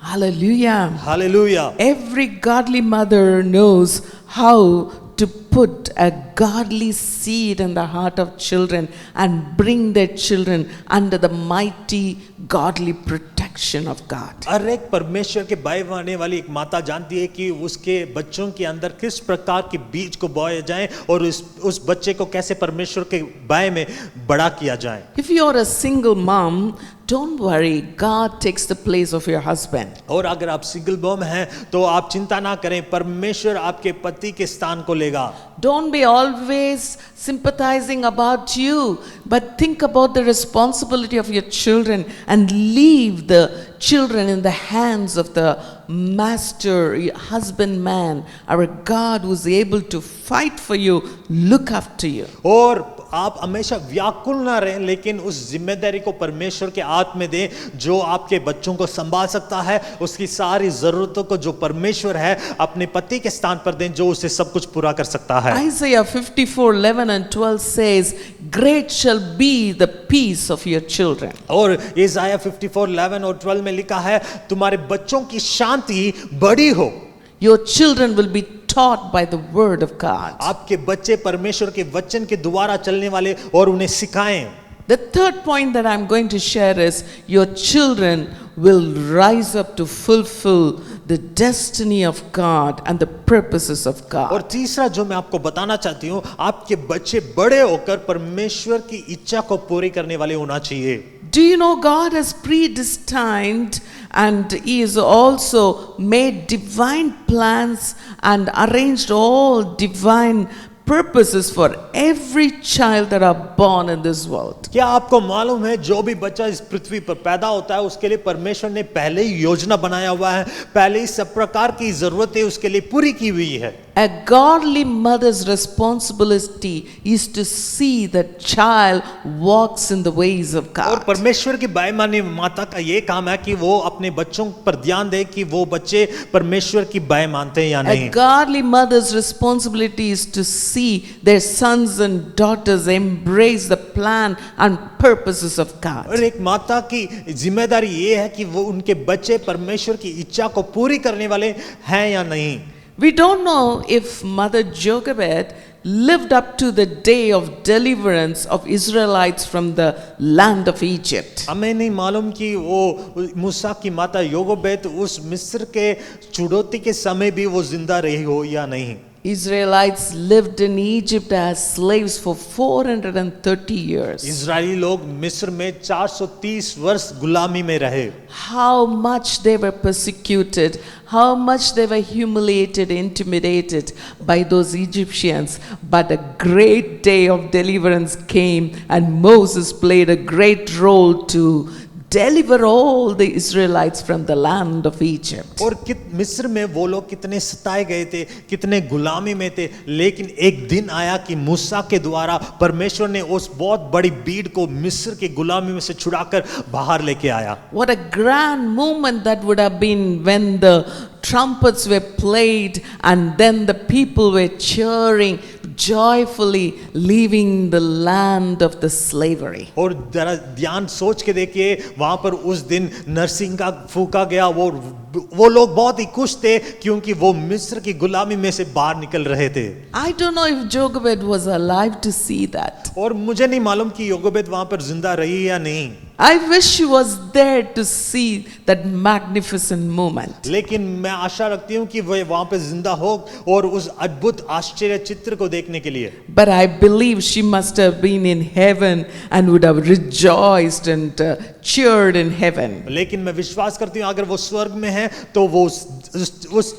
Hallelujah. Hallelujah. Every godly mother knows how to put a godly seed in the heart of children and bring their children under the mighty godly protection of God. हर एक परमेश्वर के बाय आने वाली एक माता जानती है कि उसके बच्चों के अंदर किस प्रकार के बीज को बोया जाए और उस बच्चे को कैसे परमेश्वर के बाय में बड़ा किया जाए। If you are a single mom, don't worry, God takes the place of your husband. और अगर आप सिंगल मॉम हैं तो आप चिंता ना करें, परमेश्वर आपके पति के स्थान को लेगा। Don't be always sympathizing about you, but think about the responsibility of your children and leave the children in the hands of the master, husband man, our God who is able to fight for you, look after you. और आप हमेशा व्याकुल ना रहें, लेकिन उस जिम्मेदारी को परमेश्वर के हाथ में दें, जो आपके बच्चों को संभाल सकता है। उसकी सारी जरूरतों को जो परमेश्वर है अपने पति के स्थान पर दें, जो उसे सब कुछ पूरा कर सकता है। Isaiah 54:11 and 12 says, "Great shall be the peace of your children." और इसाया 54:11 और 12 में लिखा है, तुम्हारे बच्चों की शांति बड़ी हो। Your children will be taught by the word of God. आपके बच्चे परमेश्वर के वचन के द्वारा चलने वाले और उन्हें सिखाएं। The third point that I'm going to share is your children will rise up to fulfill the destiny of God and the purposes of और God. तीसरा जो मैं आपको बताना चाहती हूँ, आपके बच्चे बड़े होकर परमेश्वर की इच्छा को पूरी करने वाले होना चाहिए। Do you know God has predestined and He has also made divine plans and arranged all divine purposes for every child that are born in this world. क्या आपको मालूम है, जो भी बच्चा इस पृथ्वी पर पैदा होता है उसके लिए परमेश्वर ने पहले ही योजना बनाया हुआ है, पहले ही सब प्रकार की जरूरतें उसके लिए पूरी की हुई है। A godly mother's responsibility is to see that child walks in the ways of और God. परमेश्वर की बेईमानी माता का ये काम है कि वो अपने बच्चों पर ध्यान दे कि वो बच्चे परमेश्वर की बात मानते हैं या A नहीं। godly mother's responsibility is to see their sons and daughters embrace the plan and purposes of God. और एक माता की जिम्मेदारी ये है कि वो उनके बच्चे परमेश्वर की इच्छा को पूरी करने वाले हैं या नहीं। We don't know if Mother Jochebed lived up to the day of deliverance of Israelites from the land of Egypt. हमें नहीं मालूम कि वो मूसा की माता योगोबेद उस मिस्र के चुनौती के समय भी वो जिंदा रही हो या नहीं। Israelites lived in Egypt as slaves for 430 years. Israeli लोग मिस्र में 430 वर्ष गुलामी में रहे। How much they were persecuted, how much they were humiliated, intimidated by those Egyptians. But a great day of deliverance came, and Moses played a great role to deliver all the Israelites from the land of Egypt. और मिस्र में वो लोग कितने सताए गए थे, कितने गुलामी में थे, लेकिन एक दिन आया कि मूसा के द्वारा परमेश्वर ने उस बहुत बड़ी भीड़ को मिस्र की गुलामी में से छुड़ाकर बाहर लेके आया। What a grand moment that would have been when the trumpets were played and then the people were cheering joyfully, leaving the land of the slavery. और जरा ध्यान सोच के देखिए, वहां पर उस दिन नरसिंह का फूका गया, वो लोग बहुत ही खुश थे क्योंकि वो मिस्र की गुलामी में से बाहर निकल रहे थे। I don't know if Jochebed was alive to see that. और मुझे नहीं मालूम कि योगोबेद वहां पर जिंदा रही या नहीं। I wish she was there to see that magnificent moment. लेकिन मैं आशा रखती हूँ कि वह वहां पर जिंदा हो और उस अद्भुत आश्चर्य चित्र को देखने के लिए। But I believe she must have been in heaven and would have rejoiced and cheered in heaven. लेकिन मैं विश्वास करती हूँ अगर वो स्वर्ग में है तो वो उस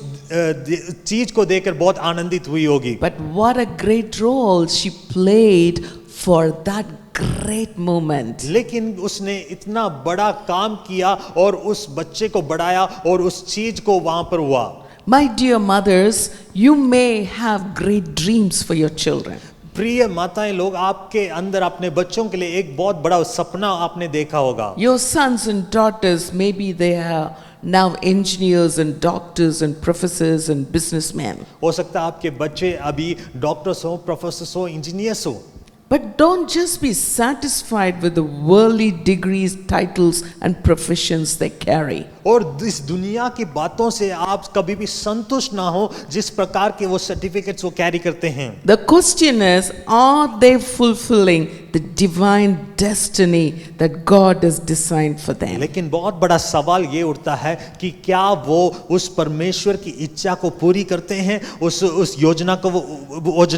चीज को देखकर बहुत आनंदित हुई होगी। But what a great role she played for that great moment. लेकिन उसने इतना बड़ा काम किया और उस बच्चे को बढ़ाया और उस चीज को वहां पर हुआ। My dear mothers, you may have great dreams for your children. प्रिय माताएं लोग, आपके अंदर अपने बच्चों के लिए एक बहुत बड़ा सपना आपने देखा होगा। Your sons and daughters, maybe they are now engineers and doctors and professors and businessmen. हो सकता है आपके बच्चे अभी डॉक्टर्स हो, प्रोफेसर्स हो, इंजीनियर्स हो। But don't just be satisfied with the worldly degrees, titles and professions they carry. और इस दुनिया की बातों से आप कभी भी संतुष्ट ना हो जिस प्रकार के वो सर्टिफिकेट्स वो कैरी करते हैं। The question is, are they fulfilling the divine destiny that God has designed for them? लेकिन बहुत बड़ा सवाल ये उठता है कि क्या वो उस परमेश्वर की इच्छा को पूरी करते हैं, उस योजना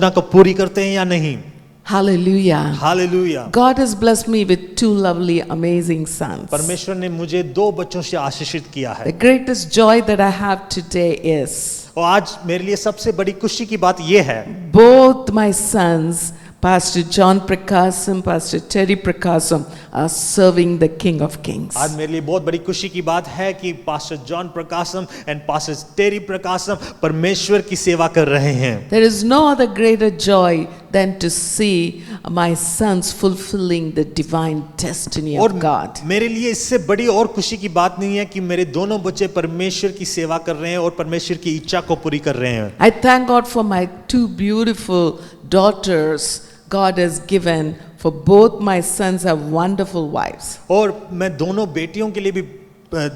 को पूरी करते हैं या नहीं। Hallelujah. Hallelujah. God has blessed me with two lovely, amazing sons. परमेश्वर ने मुझे 2 बच्चों से आशीषित किया है। The greatest joy that I have today is और आज मेरे लिए सबसे बड़ी खुशी की बात ये है, both my sons Pastor John Prakasam, Pastor Terry Prakasam are serving the King of Kings. आज मेरे लिए बहुत बड़ी खुशी की बात है कि pastor John Prakasam and pastor Terry Prakasam परमेश्वर की सेवा कर रहे हैं। There is no other greater joy than to see my sons fulfilling the divine destiny और of God. मेरे लिए इससे बड़ी और खुशी की बात नहीं है कि मेरे दोनों बच्चे परमेश्वर की सेवा कर रहे हैं और परमेश्वर की इच्छा को पूरी कर रहे हैं। I thank God for my two beautiful daughters God has given. For both my sons have wonderful wives. और मैं दोनों बेटियों के लिए भी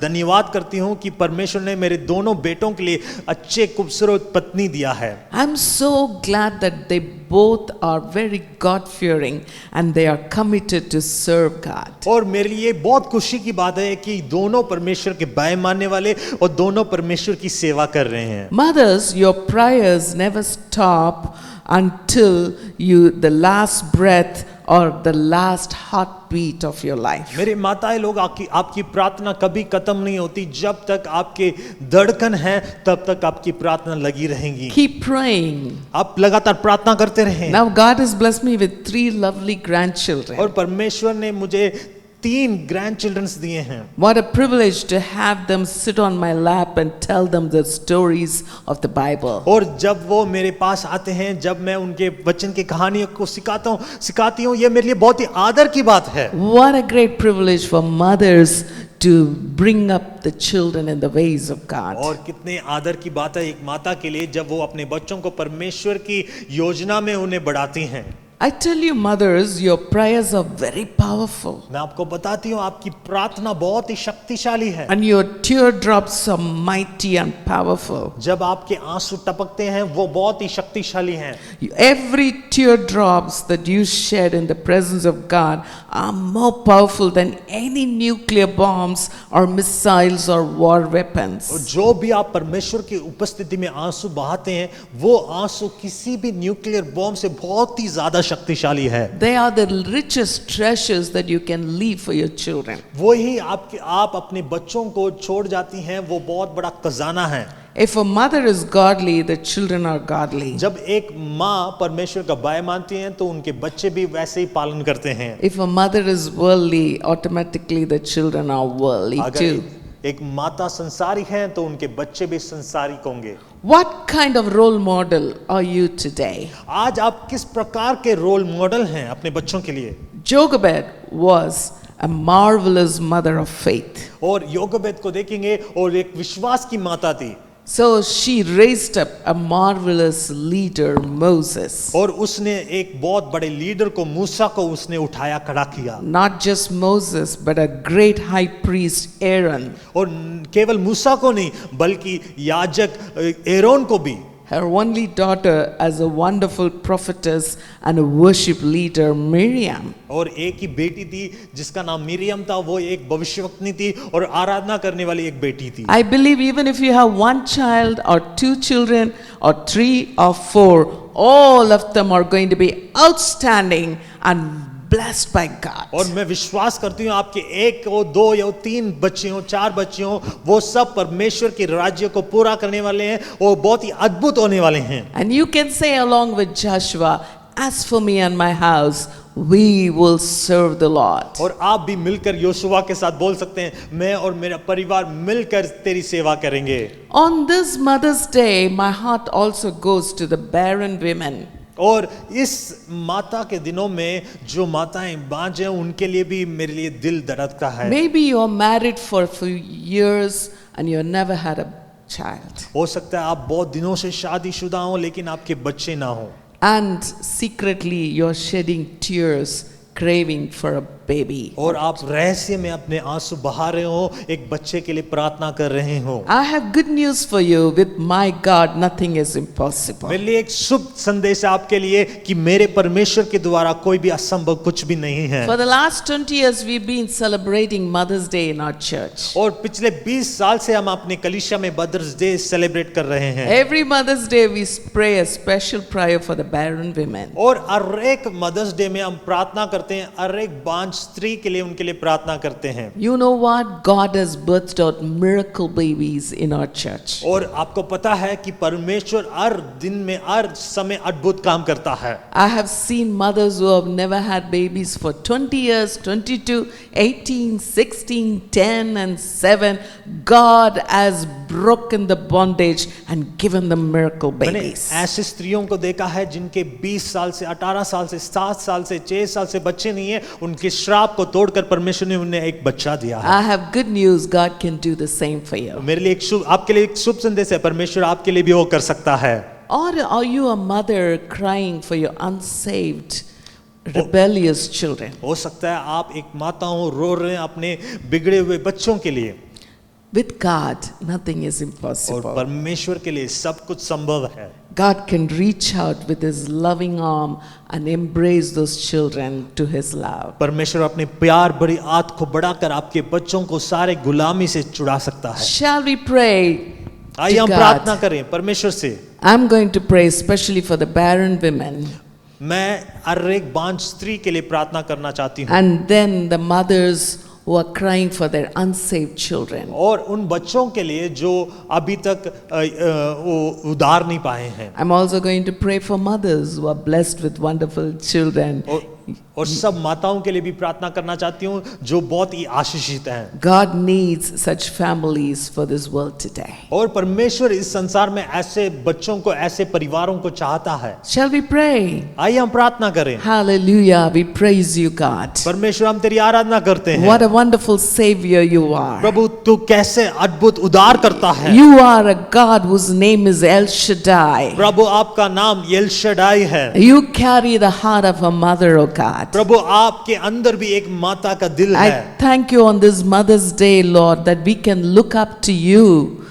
धन्यवाद करती हूँ कि परमेश्वर ने मेरे दोनों बेटों के लिए अच्छे खूबसूरत पत्नी दिया है। I'm so glad that they both are very God-fearing and they are committed to serve God. और मेरे लिए बहुत खुशी की बात है कि दोनों परमेश्वर के भय मानने वाले और दोनों परमेश्वर की सेवा कर रहे हैं। Mothers, your prayers never stop until the last breath or the last heartbeat of your life. मेरे माताएं लोग आपकी प्रार्थना कभी खत्म नहीं होती। जब तक आपके धड़कन है तब तक आपकी प्रार्थना लगी रहेंगी। Keep praying. आप लगातार प्रार्थना करते रहें। Now God has blessed me with 3 lovely grandchildren. और परमेश्वर ने मुझे 3 ग्रैंडचिल्ड्रंस दिए हैं। What a privilege to have them sit on my lap and tell them the stories of the Bible. और जब वो मेरे पास आते हैं, जब मैं उनके वचन की कहानियों को सिखाती हूँ, ये मेरे लिए बहुत ही आदर की बात है। What a great privilege for mothers to bring up the children in the ways of God. और कितने आदर की बात है एक माता के लिए जब वो अपने बच्चों को परमेश्वर की योजना में उन्हें बढ़ाती हैं। I tell you mothers, your prayers are very powerful. मैं आपको बताती हूँ आपकी प्रार्थना बहुत ही शक्तिशाली है। And your teardrops are mighty and powerful. जब आपके आंसू टपकते हैं वो बहुत ही शक्तिशाली हैं। Every teardrops that you shed in the presence of God are more powerful than any nuclear bombs or missiles or war weapons. और जो भी आप परमेश्वर की उपस्थिति में आंसू बहाते हैं वो आंसू किसी भी न्यूक्लियर बॉम्ब से बहुत ही ज्यादा शक्तिशाली है। They are the richest treasures that you can leave for your children. वही आप अपने बच्चों को छोड़ जाती हैं वो बहुत बड़ा खजाना है। If a mother is godly, the children are godly. जब एक माँ परमेश्वर का भय मानती हैं तो उनके बच्चे भी वैसे ही पालन करते हैं। If a mother is worldly, automatically the children are worldly अगर too. एक माता संसारिक है तो उनके बच्चे भी संसारिक होंगे। What kind of role model are you today? आज आप किस प्रकार के रोल मॉडल हैं अपने बच्चों के लिए? Jochebed was a marvelous mother of faith. और योगेबेद को देखेंगे और एक विश्वास की माता थी। So she raised up a marvelous leader, Moses. और उसने एक बहुत बड़े लीडर को मूसा को उसने उठाया खड़ा किया। Not just Moses, but a great high priest, Aaron. और केवल मूसा को नहीं बल्कि याजक एरोन को भी। Her only daughter as a wonderful prophetess and a worship leader, Miriam. और एक ही बेटी थी जिसका नाम मिरियम था। वो एक भविष्यवक्ता थी और आराधना करने वाली एक बेटी थी। I believe even if you have 1 child or 2 children or 3 or 4, all of them are going to be outstanding and blessed by God. और मैं विश्वास करती हूँ आपके 1 हो 2 या 3 बच्चे हो 4 बच्चे हो वो सब परमेश्वर के राज्य को पूरा करने वाले हैं और बहुत ही अद्भुत होने वाले हैं। And you can say along with Joshua, as for me and my house, we will serve the Lord. और आप भी मिलकर योशुआ के साथ बोल सकते हैं मैं और मेरा परिवार मिलकर तेरी सेवा करेंगे। On this Mother's Day, my heart also goes to the barren women. और इस माता के दिनों में जो माताएं बांझ हैं उनके लिए भी मेरे लिए दिल धड़कता है। Maybe you're married for a few years and you never had a child. हो सकता है आप बहुत दिनों से शादीशुदा हो लेकिन आपके बच्चे ना हो। And secretly you're shedding tears, craving for a baby. और आप रहस्य में अपने आंसू बहा रहे हो एक बच्चे के लिए प्रार्थना कर रहे हो। I have good news for you. With my God, nothing is impossible. मेरे लिए एक शुभ संदेश है आपके लिए कि मेरे परमेश्वर के द्वारा कोई भी असंभव कुछ भी नहीं है। For the last 20 years, we've been celebrating Mother's Day in our church. और पिछले 20 साल से हम अपने कलीसिया में मदर्स डे सेलिब्रेट कर रहे हैं। Every Mother's Day, we pray a special prayer for the barren women. और हर एक मदर्स डे में हम प्रार्थना करते हैं हर एक बांझ स्त्री के लिए उनके लिए प्रार्थना करते हैं। You know what? God has birthed out miracle babies in our church. और आपको पता है कि परमेश्वर हर दिन में हर समय अद्भुत काम करता है। I have seen mothers who have never had babies for 20 years, 22, 18, 16, 10 and 7. God has broken the bondage and given them miracle मैंने babies. ऐसे स्त्रियों को देखा है जिनके 20 साल से 18 साल से 7 साल से 6 साल से बच्चे नहीं है, उनके श्राप को तोड़कर परमेश्वर ने उन्हें एक बच्चा दिया है। I have good news. God can do the same for you. मेरे लिए एक शुभ, आपके लिए एक शुभ संदेश है, परमेश्वर आपके लिए भी वो कर सकता है। Or are you a mother crying for your unsaved, rebellious children? हो सकता है आप एक माता हो, रो रहे हैं अपने बिगड़े हुए बच्चों के लिए, With God, nothing is और impossible. परमेश्वर के लिए सब कुछ संभव है। God can reach out with His loving arm and embrace those children to His love. परमेश्वर अपने प्यार भरी हाथ को बढ़ाकर आपके बच्चों को सारे गुलामी से छुड़ा सकता है। Shall we pray? आइए हम to प्रार्थना God? करें परमेश्वर से। I'm going to pray especially for the barren women मैं हर एक बांझ स्त्री के लिए प्रार्थना करना चाहती हूँ, and then the mothers who are crying for their unsaved children. और उन बच्चों के लिए जो अभी तक वो उधार नहीं पाए हैं, I'm also going to pray for mothers who are blessed with wonderful children. और सब माताओं के लिए भी प्रार्थना करना चाहती हूँ जो बहुत ही आशीषित हैं। God needs such families for this world today. और परमेश्वर इस संसार में ऐसे बच्चों को, ऐसे परिवारों को चाहता है। Shall we pray? आइए हम प्रार्थना करें। Hallelujah. We praise you, God. परमेश्वर हम तेरी आराधना करते हैं। What a wonderful Savior you are. प्रभु तू कैसे अद्भुत उद्धार करता है। You are a God whose name is El Shaddai. प्रभु आपका नाम एल शडाई है। You carry the heart of a mother, O God. प्रभु आपके अंदर भी एक माता का दिल है। I thank you on this Mother's Day, Lord, that we can look up to you.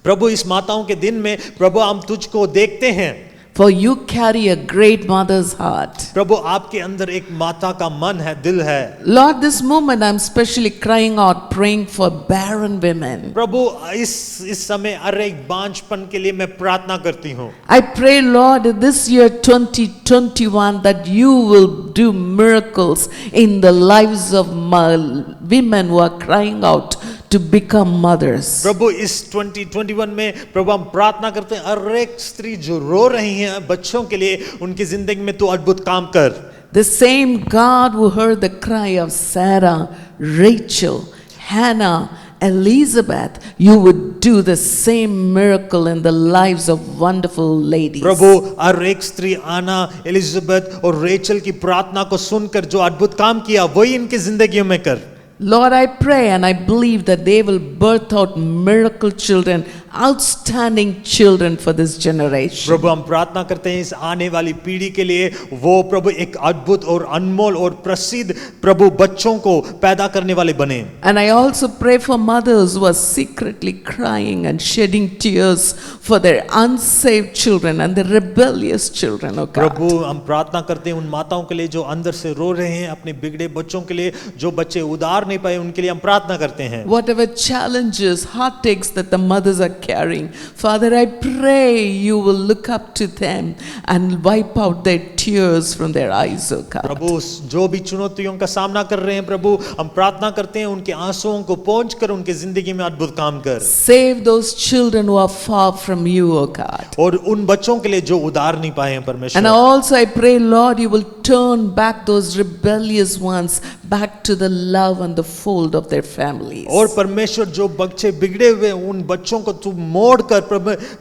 प्रभु इस माताओं के दिन में प्रभु हम तुझको देखते हैं। For you carry a great mother's heart. प्रभु आपके अंदर एक माता का मन है, दिल है। Lord, this moment I'm specially crying out, praying for barren women. प्रभु इस समय हर एक बांझपन के लिए मैं प्रार्थना करती हूँ। I pray, Lord, this year 2021 that you will do miracles in the lives of women who are crying out to become mothers. प्रभु इस 2021 में प्रभु हम प्रार्थना करते हैं हर एक स्त्री जो रो रही हैं बच्चों के लिए, उनकी जिंदगी में तू अद्भुत काम कर। The same God who heard the cry of Sarah, Rachel, Hannah, Elizabeth, you would do the same miracle in the lives of wonderful ladies. प्रभु हर एक स्त्री आना, एलिजाबेथ और रेचल की प्रार्थना को सुनकर जो अद्भुत काम किया वही इनकी जिंदगियों में कर। Lord, I pray and I believe that they will birth out miracle children, outstanding children for this generation. प्रभु हम प्रार्थना करते हैं इस आने वाली पीढ़ी के लिए, वो प्रभु एक अद्भुत और अनमोल और प्रसिद्ध प्रभु बच्चों को पैदा करने वाले बने। And I also pray for mothers who are secretly crying and shedding tears for their unsaved children and the rebellious children, oh God. प्रभु हम प्रार्थना करते हैं उन माताओं के लिए जो अंदर से रो रहे हैं, अपने बिगड़े बच्चों के लिए, जो बच्चे उदार नहीं पाए उनके लिए हम प्रार्थना करते हैं। Whatever challenges, heartaches that the mothers are carrying, Father, I pray you will look up to them and wipe out their tears from their eyes, oh God. प्रभु जो भी चुनौतियों का सामना कर रहे हैं प्रभु हम प्रार्थना करते हैं उनके आंसुओं को पोंछ कर उनके जिंदगी में अद्भुत काम कर। Save those children who are far from you, oh God. और उन बच्चों के लिए जो उदार नहीं पाए हैं परमेश्वर। And also I pray, Lord, you will turn back those rebellious ones back to the love and the fold of their families. और परमेश्वर जो बच्चे बिगड़े हुए उन बच्चों को तू मोड़ कर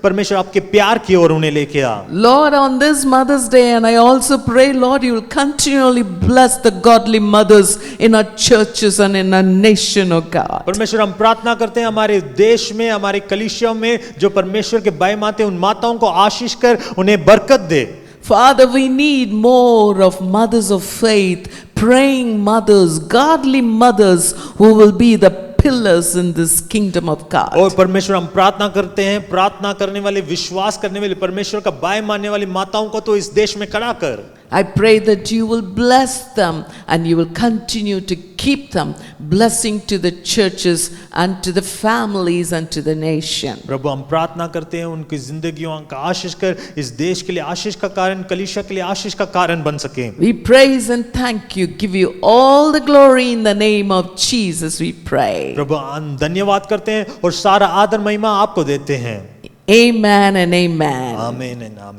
परमेश्वर आपके प्यार की ओर उन्हें लेके आ। Lord, on this Mother's Day, and I also pray, Lord, you will continually bless the godly mothers in our churches and in our nation, oh God. परमेश्वर हम प्रार्थना करते हैं हमारे देश में, हमारे कलीसिया में जो परमेश्वर के भाई माते उन माताओं को आशीष कर उन्हें बरकत दे। Father, we need more of mothers of faith, praying mothers, godly mothers who will be the pillars in this kingdom of God. और परमेश्वर हम प्रार्थना करते हैं, प्रार्थना करने वाले, विश्वास करने वाले, परमेश्वर का भाई मानने वाली माताओं को तो इस देश में खड़ा कर। I pray that you will bless them and you will continue to keep them, blessing to the churches and to the families and to the nation. प्रभु हम प्रार्थना करते हैं उनकी जिंदगियों का आशीष कर, इस देश के लिए आशीष का कारण, कलीसिया के लिए आशीष का कारण बन सके। We praise and thank you, give you all the glory in the name of Jesus we pray. प्रभु हम धन्यवाद करते हैं और सारा आदर महिमा आपको देते हैं। Amen and amen. आमीन एंड आमीन।